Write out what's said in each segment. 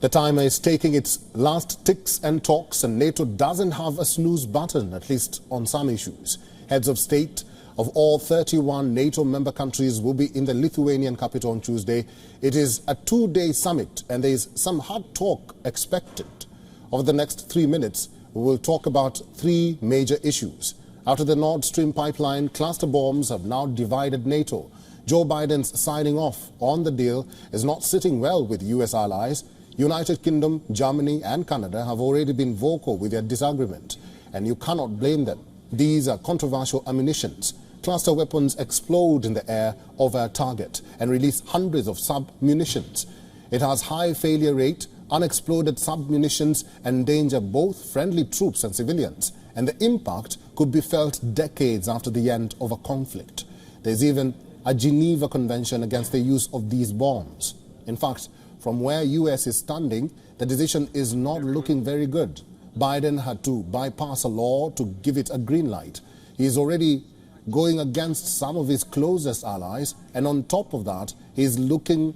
The timer is taking its last ticks and talks, and NATO doesn't have a snooze button, at least on some issues. Heads of state of all 31 NATO member countries will be in the Lithuanian capital on Tuesday. It is a two-day summit, and there is some hard talk expected. Over the next 3 minutes, we will talk about three major issues. After the Nord Stream pipeline, cluster bombs have now divided NATO. Joe Biden's signing off on the deal is not sitting well with U.S. allies. United Kingdom, Germany and Canada have already been vocal with their disagreement, and you cannot blame them. These are controversial ammunitions. Cluster weapons explode in the air over a target and release hundreds of sub-munitions. It has high failure rate. Unexploded sub-munitions endanger both friendly troops and civilians, and the impact could be felt decades after the end of a conflict. There's even a Geneva Convention against the use of these bombs. In fact, from where U.S. is standing, the decision is not looking very good. Biden had to bypass a law to give it a green light. He is already going against some of his closest allies, and on top of that, he is looking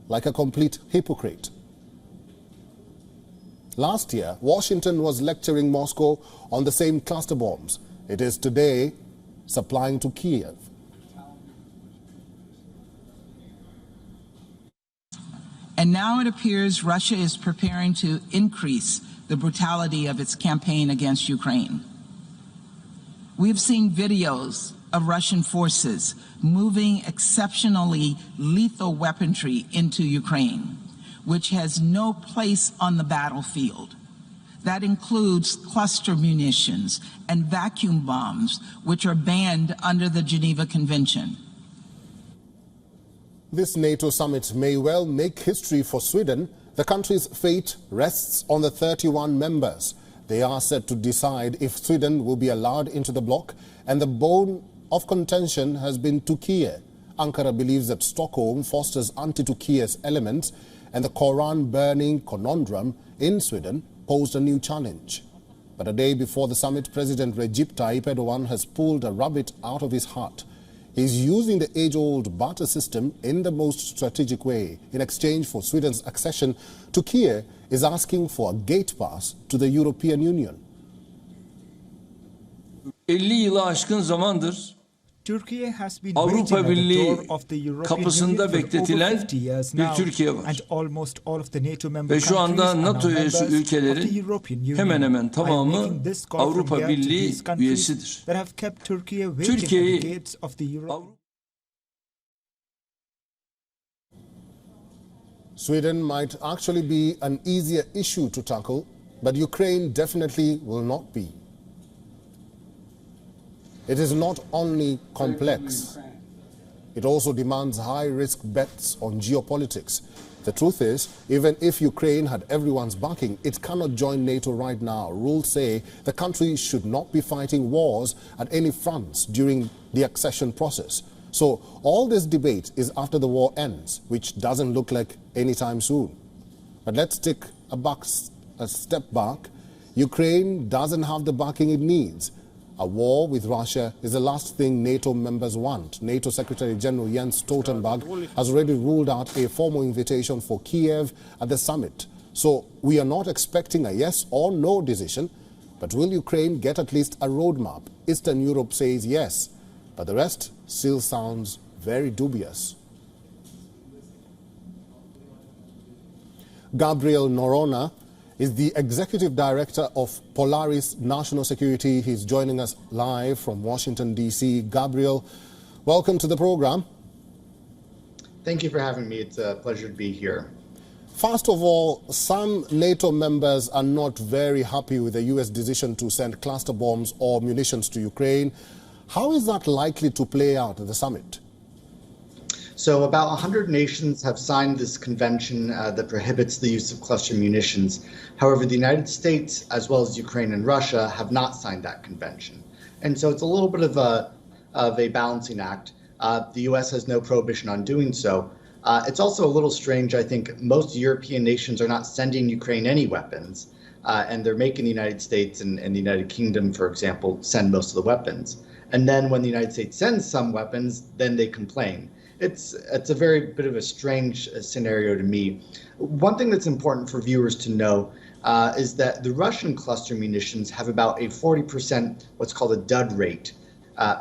like a complete hypocrite. Last year, Washington was lecturing Moscow on the same cluster bombs. It is today supplying to Kiev. And now it appears Russia is preparing to increase the brutality of its campaign against Ukraine. We've seen videos of Russian forces moving exceptionally lethal weaponry into Ukraine, which has no place on the battlefield. That includes cluster munitions and vacuum bombs, which are banned under the Geneva Convention. This NATO summit may well make history for Sweden. The country's fate rests on the 31 members. They are set to decide if Sweden will be allowed into the bloc, and the bone of contention has been Turkey. Ankara believes that Stockholm fosters anti-Turkish elements, and the Koran-burning conundrum in Sweden posed a new challenge. But a day before the summit, President Recep Tayyip Erdogan has pulled a rabbit out of his hat. He's using the age-old barter system in the most strategic way. In exchange for Sweden's accession, Turkey is asking for a gate pass to the European Union. 50 yılı aşkın zamandır Avrupa Birliği kapısında bekletilen bir Türkiye var. Ve şu anda NATO üyesi ülkelerin hemen hemen tamamı Avrupa Birliği üyesidir. Türkiye'yi Sweden might actually be an easier issue to tackle, but Ukraine definitely will not be. It is not only complex, it also demands high-risk bets on geopolitics. The truth is, even if Ukraine had everyone's backing, it cannot join NATO right now. Rules say the country should not be fighting wars at any fronts during the accession process. So all this debate is after the war ends, which doesn't look like anytime soon. But let's take a step back. Ukraine doesn't have the backing it needs. A war with Russia is the last thing NATO members want. NATO Secretary General Jens Stoltenberg has already ruled out a formal invitation for Kiev at the summit. So we are not expecting a yes or no decision, but will Ukraine get at least a roadmap? Eastern Europe says yes, but the rest still sounds very dubious. Gabriel Norona is the Executive Director of Polaris National Security. He's joining us live from Washington, D.C. Gabriel, welcome to the program. Thank you for having me. It's a pleasure to be here. First of all, some NATO members are not very happy with the U.S. decision to send cluster bombs or munitions to Ukraine. How is that likely to play out at the summit? So about 100 nations have signed this convention that prohibits the use of cluster munitions. However, the United States, as well as Ukraine and Russia, have not signed that convention. And so it's a little bit of a balancing act. The U.S. has no prohibition on doing so. It's also a little strange, I think. Most European nations are not sending Ukraine any weapons, and they're making the United States and the United Kingdom, for example, send most of the weapons. And then when the United States sends some weapons, then they complain. It's a very bit of a strange scenario to me. One thing that's important for viewers to know is that the Russian cluster munitions have about a 40% what's called a dud rate,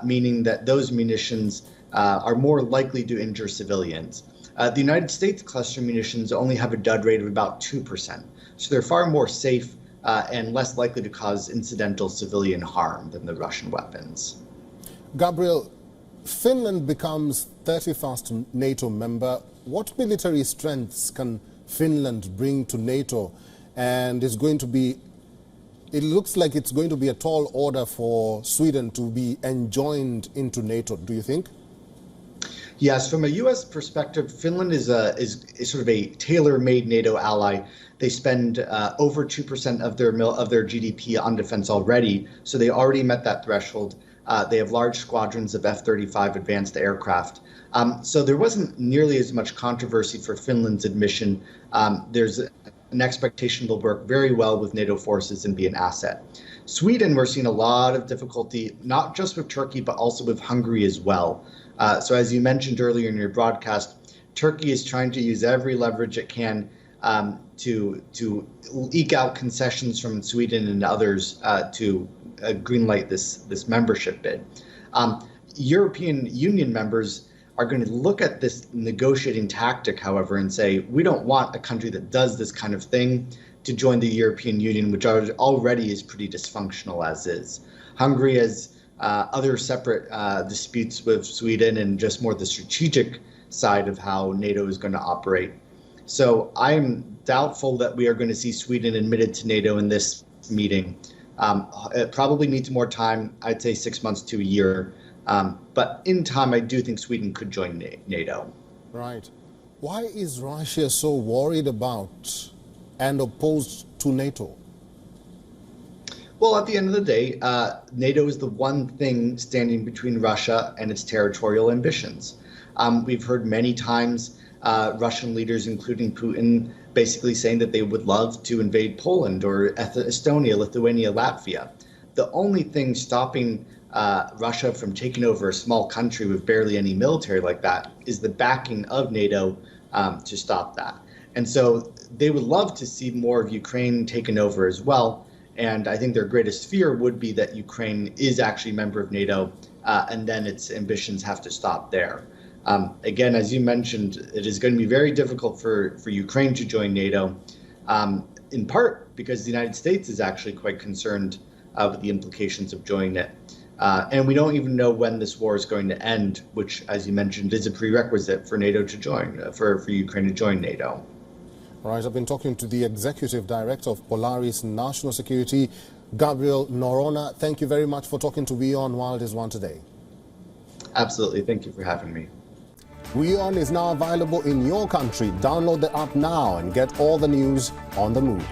meaning that those munitions are more likely to injure civilians. The United States cluster munitions only have a dud rate of about 2%, so they're far more safe and less likely to cause incidental civilian harm than the Russian weapons. Gabriel, Finland becomes 31st NATO member. What military strengths can Finland bring to NATO? And it's going to be, it looks like it's going to be a tall order for Sweden to be enjoined into NATO, do you think? Yes, from a U.S. perspective, Finland is sort of a tailor-made NATO ally. They spend over 2% of their GDP on defense already, so they already met that threshold. They have large squadrons of F-35 advanced aircraft. So there wasn't nearly as much controversy for Finland's admission. There's an expectation they'll work very well with NATO forces and be an asset. Sweden, we're seeing a lot of difficulty, not just with Turkey, but also with Hungary as well. So as you mentioned earlier in your broadcast, Turkey is trying to use every leverage it can to eke out concessions from Sweden and others to greenlight this membership bid. European Union members are going to look at this negotiating tactic, however, and say, we don't want a country that does this kind of thing to join the European Union, which already is pretty dysfunctional as is. Hungary has other separate disputes with Sweden and just more the strategic side of how NATO is going to operate. So I'm doubtful that we are going to see Sweden admitted to NATO in this meeting. It probably needs more time, I'd say 6 months to a year. But in time, I do think Sweden could join NATO. Right. Why is Russia so worried about and opposed to NATO? Well, at the end of the day, NATO is the one thing standing between Russia and its territorial ambitions. We've heard many times Russian leaders, including Putin, basically saying that they would love to invade Poland or Estonia, Lithuania, Latvia. The only thing stopping Russia from taking over a small country with barely any military like that is the backing of NATO to stop that. And so they would love to see more of Ukraine taken over as well. And I think their greatest fear would be that Ukraine is actually a member of NATO and then its ambitions have to stop there. Again, as you mentioned, it is going to be very difficult for Ukraine to join NATO, in part because the United States is actually quite concerned with the implications of joining it. And we don't even know when this war is going to end, which, as you mentioned, is a prerequisite for NATO to join, for Ukraine to join NATO. All right, I've been talking to the Executive Director of Polaris National Security, Gabriel Norona. Thank you very much for talking to WION World is One today. Absolutely. Thank you for having me. WION is now available in your country. Download the app now and get all the news on the move.